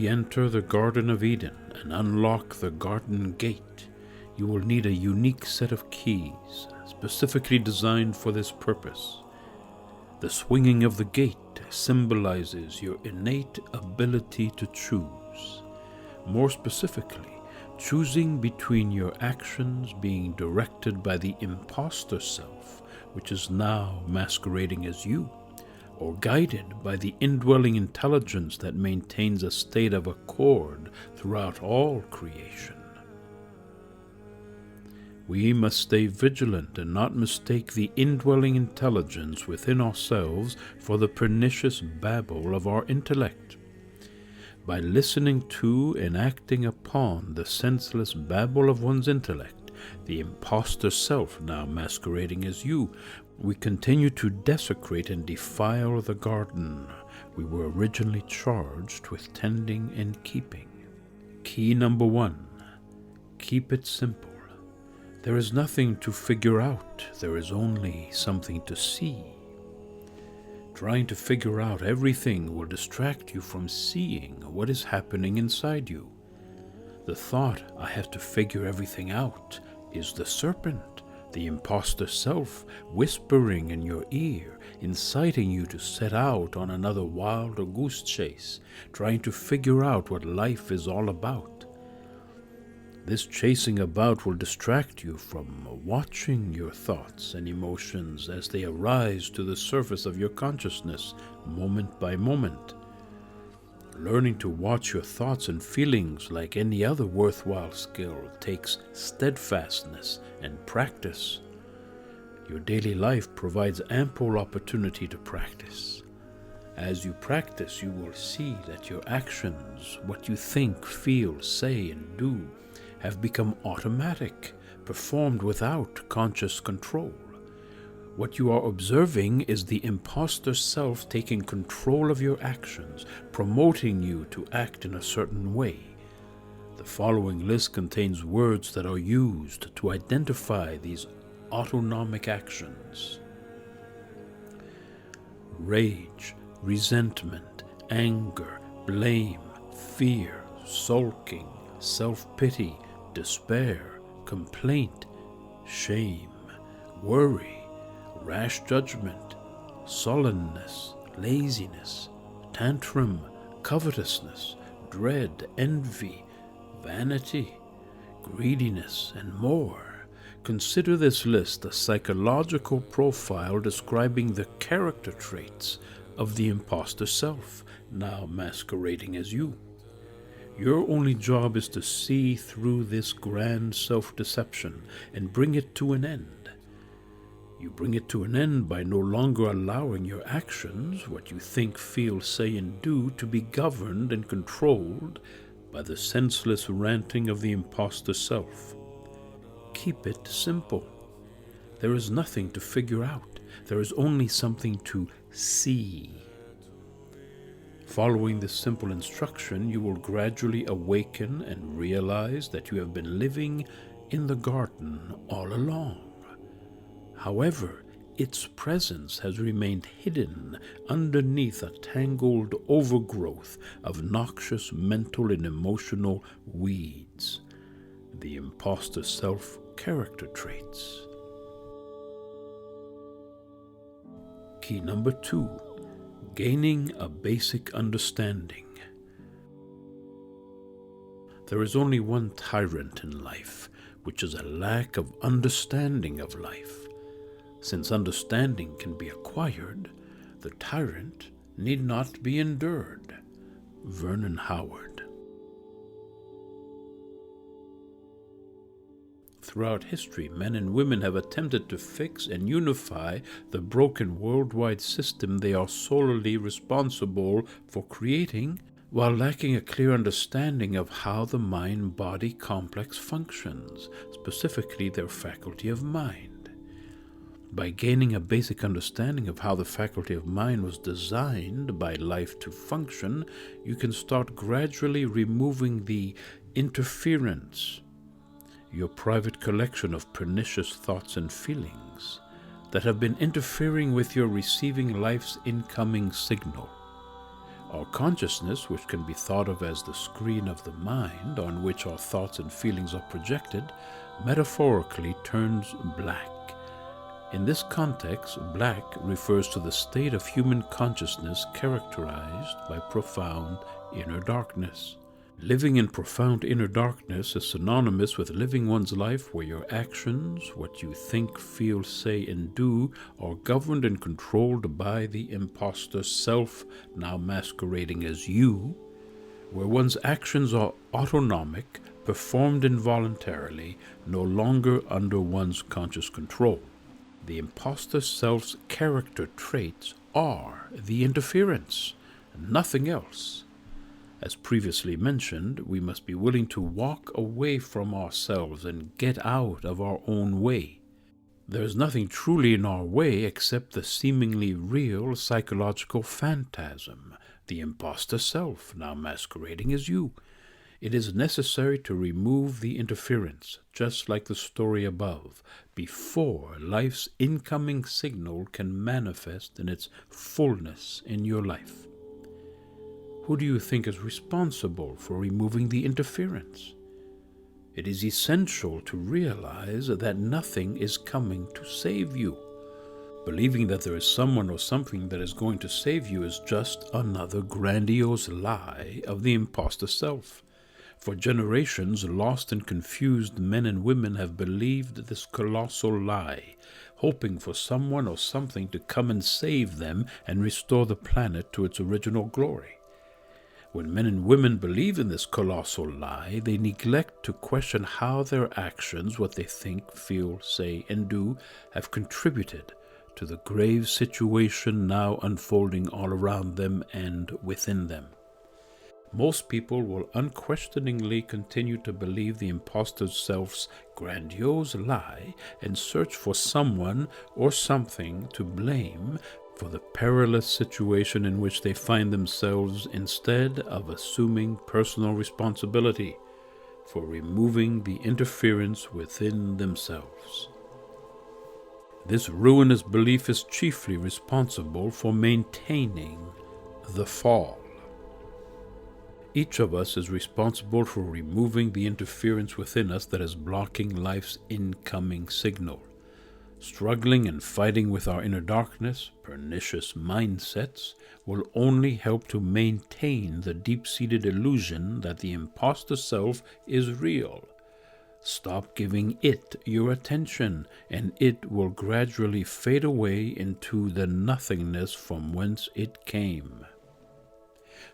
re-enter the Garden of Eden and unlock the garden gate, you will need a unique set of keys, specifically designed for this purpose. The swinging of the gate symbolizes your innate ability to choose. More specifically, choosing between your actions being directed by the imposter self, which is now masquerading as you, or guided by the indwelling intelligence that maintains a state of accord throughout all creation. We must stay vigilant and not mistake the indwelling intelligence within ourselves for the pernicious babble of our intellect. By listening to and acting upon the senseless babble of one's intellect, the imposter self now masquerading as you, we continue to desecrate and defile the garden we were originally charged with tending and keeping. Key number 1. Keep it simple. There is nothing to figure out, there is only something to see. Trying to figure out everything will distract you from seeing what is happening inside you. The thought, I have to figure everything out, is the serpent, the imposter self, whispering in your ear, inciting you to set out on another wild or goose chase, trying to figure out what life is all about. This chasing about will distract you from watching your thoughts and emotions as they arise to the surface of your consciousness moment by moment. Learning to watch your thoughts and feelings like any other worthwhile skill takes steadfastness and practice. Your daily life provides ample opportunity to practice. As you practice, you will see that your actions, what you think, feel, say, and do, have become automatic, performed without conscious control. What you are observing is the imposter self taking control of your actions, promoting you to act in a certain way. The following list contains words that are used to identify these autonomic actions: rage, resentment, anger, blame, fear, sulking, self-pity, despair, complaint, shame, worry, rash judgment, sullenness, laziness, tantrum, covetousness, dread, envy, vanity, greediness, and more. Consider this list a psychological profile describing the character traits of the imposter self, now masquerading as you. Your only job is to see through this grand self-deception and bring it to an end. You bring it to an end by no longer allowing your actions, what you think, feel, say, and do, to be governed and controlled by the senseless ranting of the imposter self. Keep it simple. There is nothing to figure out. There is only something to see. Following this simple instruction, you will gradually awaken and realize that you have been living in the garden all along. However, its presence has remained hidden underneath a tangled overgrowth of noxious mental and emotional weeds, the imposter self character traits. Key number 2. Gaining a basic understanding. There is only one tyrant in life, which is a lack of understanding of life. Since understanding can be acquired, the tyrant need not be endured. Vernon Howard. Throughout history, men and women have attempted to fix and unify the broken worldwide system they are solely responsible for creating, while lacking a clear understanding of how the mind-body complex functions, specifically their faculty of mind. By gaining a basic understanding of how the faculty of mind was designed by life to function, you can start gradually removing the interference, your private collection of pernicious thoughts and feelings that have been interfering with your receiving life's incoming signal. Our consciousness, which can be thought of as the screen of the mind on which our thoughts and feelings are projected, metaphorically turns black. In this context, black refers to the state of human consciousness characterized by profound inner darkness. Living in profound inner darkness is synonymous with living one's life where your actions, what you think, feel, say, and do, are governed and controlled by the imposter self, now masquerading as you, where one's actions are autonomic, performed involuntarily, no longer under one's conscious control. The imposter self's character traits are the interference, nothing else. As previously mentioned, we must be willing to walk away from ourselves and get out of our own way. There is nothing truly in our way except the seemingly real psychological phantasm, the imposter self, now masquerading as you. It is necessary to remove the interference, just like the story above, before life's incoming signal can manifest in its fullness in your life. Who do you think is responsible for removing the interference? It is essential to realize that nothing is coming to save you. Believing that there is someone or something that is going to save you is just another grandiose lie of the imposter self. For generations, lost and confused men and women have believed this colossal lie, hoping for someone or something to come and save them and restore the planet to its original glory. When men and women believe in this colossal lie, they neglect to question how their actions, what they think, feel, say, and do, have contributed to the grave situation now unfolding all around them and within them. Most people will unquestioningly continue to believe the imposter self's grandiose lie and search for someone or something to blame for the perilous situation in which they find themselves, instead of assuming personal responsibility for removing the interference within themselves. This ruinous belief is chiefly responsible for maintaining the fall. Each of us is responsible for removing the interference within us that is blocking life's incoming signal. Struggling and fighting with our inner darkness, pernicious mindsets, will only help to maintain the deep-seated illusion that the imposter self is real. Stop giving it your attention, and it will gradually fade away into the nothingness from whence it came.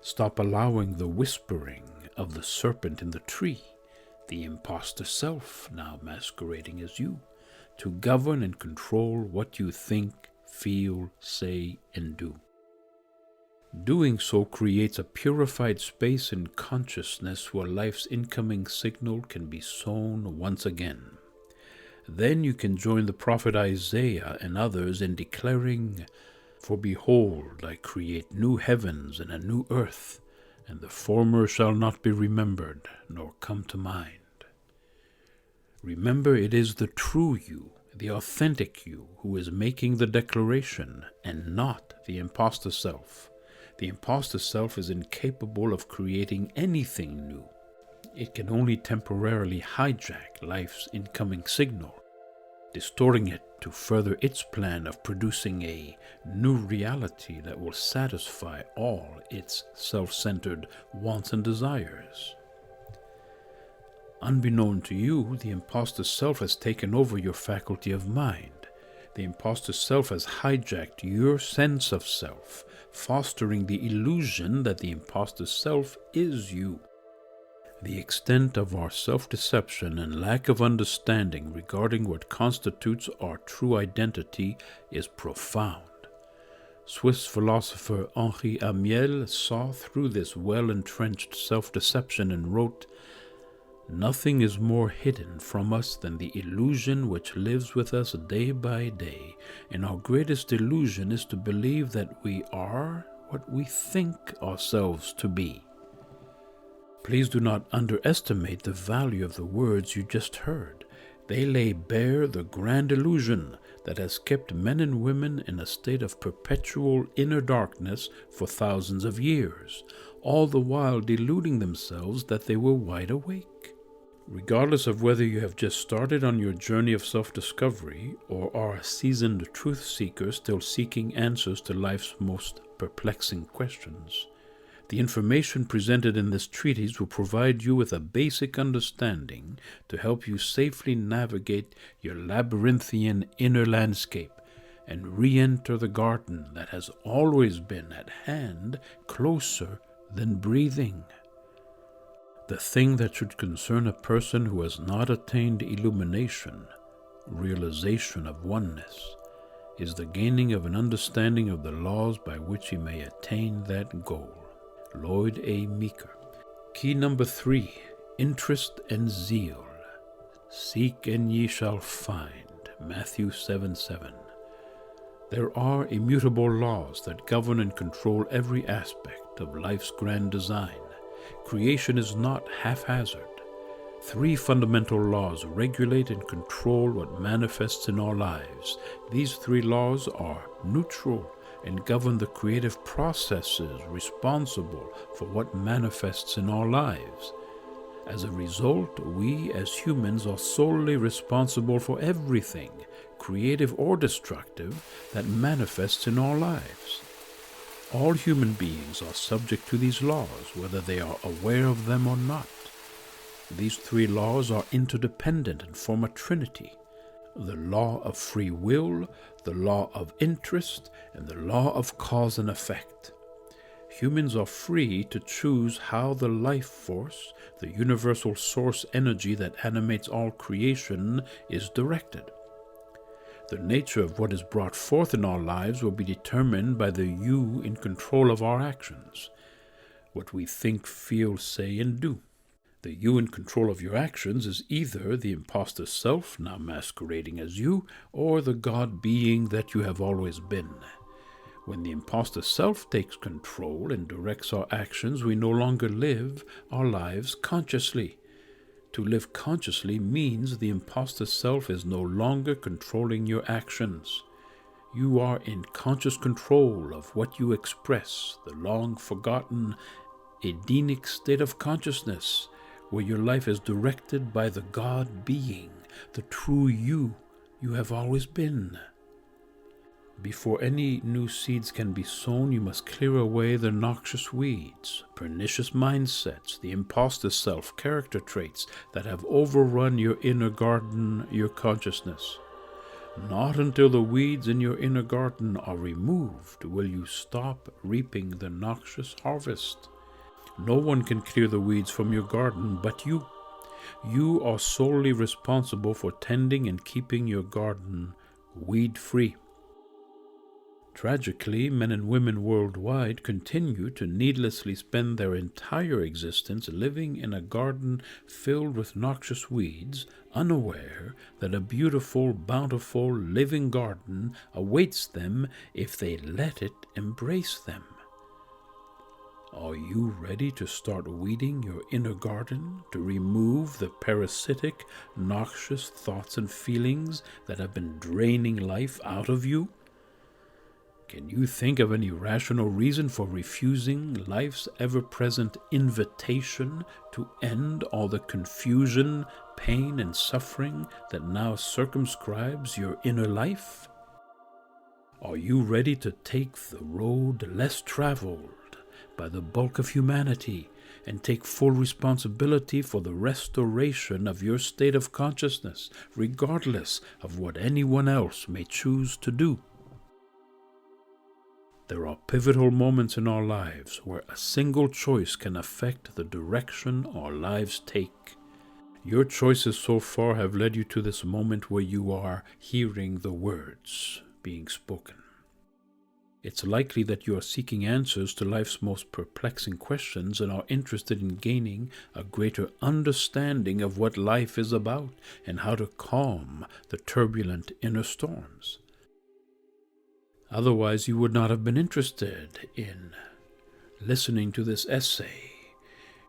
Stop allowing the whispering of the serpent in the tree, the imposter self, now masquerading as you, to govern and control what you think, feel, say, and do. Doing so creates a purified space in consciousness where life's incoming signal can be sown once again. Then you can join the prophet Isaiah and others in declaring, "For behold, I create new heavens and a new earth, and the former shall not be remembered, nor come to mind." Remember, it is the true you, the authentic you, who is making the declaration, and not the imposter self. The imposter self is incapable of creating anything new. It can only temporarily hijack life's incoming signal, distorting it to further its plan of producing a new reality that will satisfy all its self-centered wants and desires. Unbeknown to you, the imposter self has taken over your faculty of mind. The imposter self has hijacked your sense of self, fostering the illusion that the imposter self is you. The extent of our self-deception and lack of understanding regarding what constitutes our true identity is profound. Swiss philosopher Henri Amiel saw through this well-entrenched self-deception and wrote, "Nothing is more hidden from us than the illusion which lives with us day by day, and our greatest illusion is to believe that we are what we think ourselves to be." Please do not underestimate the value of the words you just heard. They lay bare the grand illusion that has kept men and women in a state of perpetual inner darkness for thousands of years, all the while deluding themselves that they were wide awake. Regardless of whether you have just started on your journey of self-discovery or are a seasoned truth seeker still seeking answers to life's most perplexing questions, the information presented in this treatise will provide you with a basic understanding to help you safely navigate your labyrinthian inner landscape and re-enter the garden that has always been at hand, closer than breathing. The thing that should concern a person who has not attained illumination, realization of oneness, is the gaining of an understanding of the laws by which he may attain that goal. Lloyd A. Meeker. Key number 3, interest and zeal. Seek and ye shall find. Matthew 7:7. There are immutable laws that govern and control every aspect of life's grand design. Creation is not haphazard. 3 fundamental laws regulate and control what manifests in our lives. These 3 laws are neutral and govern the creative processes responsible for what manifests in our lives. As a result, we as humans are solely responsible for everything, creative or destructive, that manifests in our lives. All human beings are subject to these laws, whether they are aware of them or not. These 3 laws are interdependent and form a trinity: the law of free will, the law of interest, and the law of cause and effect. Humans are free to choose how the life force, the universal source energy that animates all creation, is directed. The nature of what is brought forth in our lives will be determined by the you in control of our actions, what we think, feel, say, and do. The you in control of your actions is either the imposter self, now masquerading as you, or the God being that you have always been. When the imposter self takes control and directs our actions, we no longer live our lives consciously. To live consciously means the imposter self is no longer controlling your actions. You are in conscious control of what you express, the long-forgotten Edenic state of consciousness, where your life is directed by the God being, the true you have always been. Before any new seeds can be sown, you must clear away the noxious weeds, pernicious mindsets, the imposter self character traits that have overrun your inner garden, your consciousness. Not until the weeds in your inner garden are removed will you stop reaping the noxious harvest. No one can clear the weeds from your garden but you. You are solely responsible for tending and keeping your garden weed-free. Tragically, men and women worldwide continue to needlessly spend their entire existence living in a garden filled with noxious weeds, unaware that a beautiful, bountiful, living garden awaits them if they let it embrace them. Are you ready to start weeding your inner garden, to remove the parasitic, noxious thoughts and feelings that have been draining life out of you? Can you think of any rational reason for refusing life's ever-present invitation to end all the confusion, pain, and suffering that now circumscribes your inner life? Are you ready to take the road less traveled by the bulk of humanity and take full responsibility for the restoration of your state of consciousness, regardless of what anyone else may choose to do? There are pivotal moments in our lives where a single choice can affect the direction our lives take. Your choices so far have led you to this moment where you are hearing the words being spoken. It's likely that you are seeking answers to life's most perplexing questions and are interested in gaining a greater understanding of what life is about and how to calm the turbulent inner storms. Otherwise, you would not have been interested in listening to this essay.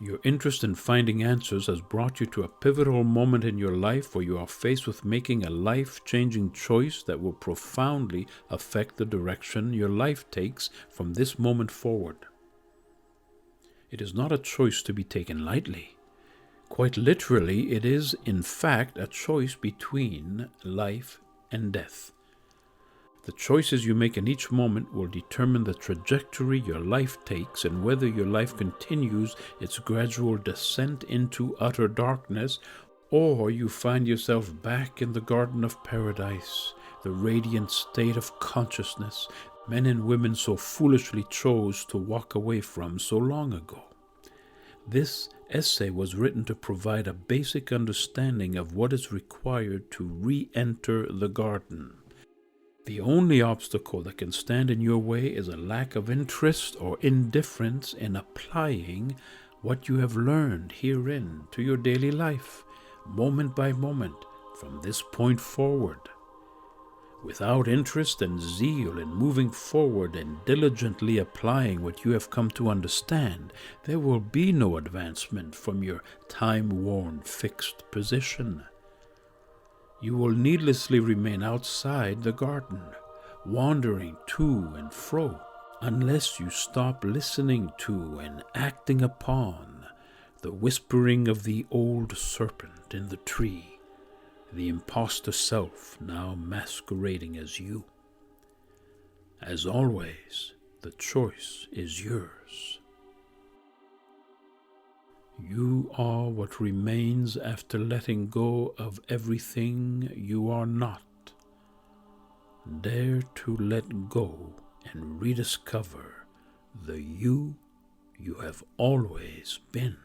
Your interest in finding answers has brought you to a pivotal moment in your life where you are faced with making a life-changing choice that will profoundly affect the direction your life takes from this moment forward. It is not a choice to be taken lightly. Quite literally, it is, in fact, a choice between life and death. The choices you make in each moment will determine the trajectory your life takes and whether your life continues its gradual descent into utter darkness, or you find yourself back in the Garden of Paradise, the radiant state of consciousness men and women so foolishly chose to walk away from so long ago. This essay was written to provide a basic understanding of what is required to re-enter the garden. The only obstacle that can stand in your way is a lack of interest or indifference in applying what you have learned herein to your daily life, moment by moment, from this point forward. Without interest and zeal in moving forward and diligently applying what you have come to understand, there will be no advancement from your time-worn, fixed position. You will needlessly remain outside the garden, wandering to and fro, unless you stop listening to and acting upon the whispering of the old serpent in the tree, the imposter self now masquerading as you. As always, the choice is yours. You are what remains after letting go of everything you are not. Dare to let go and rediscover the you have always been.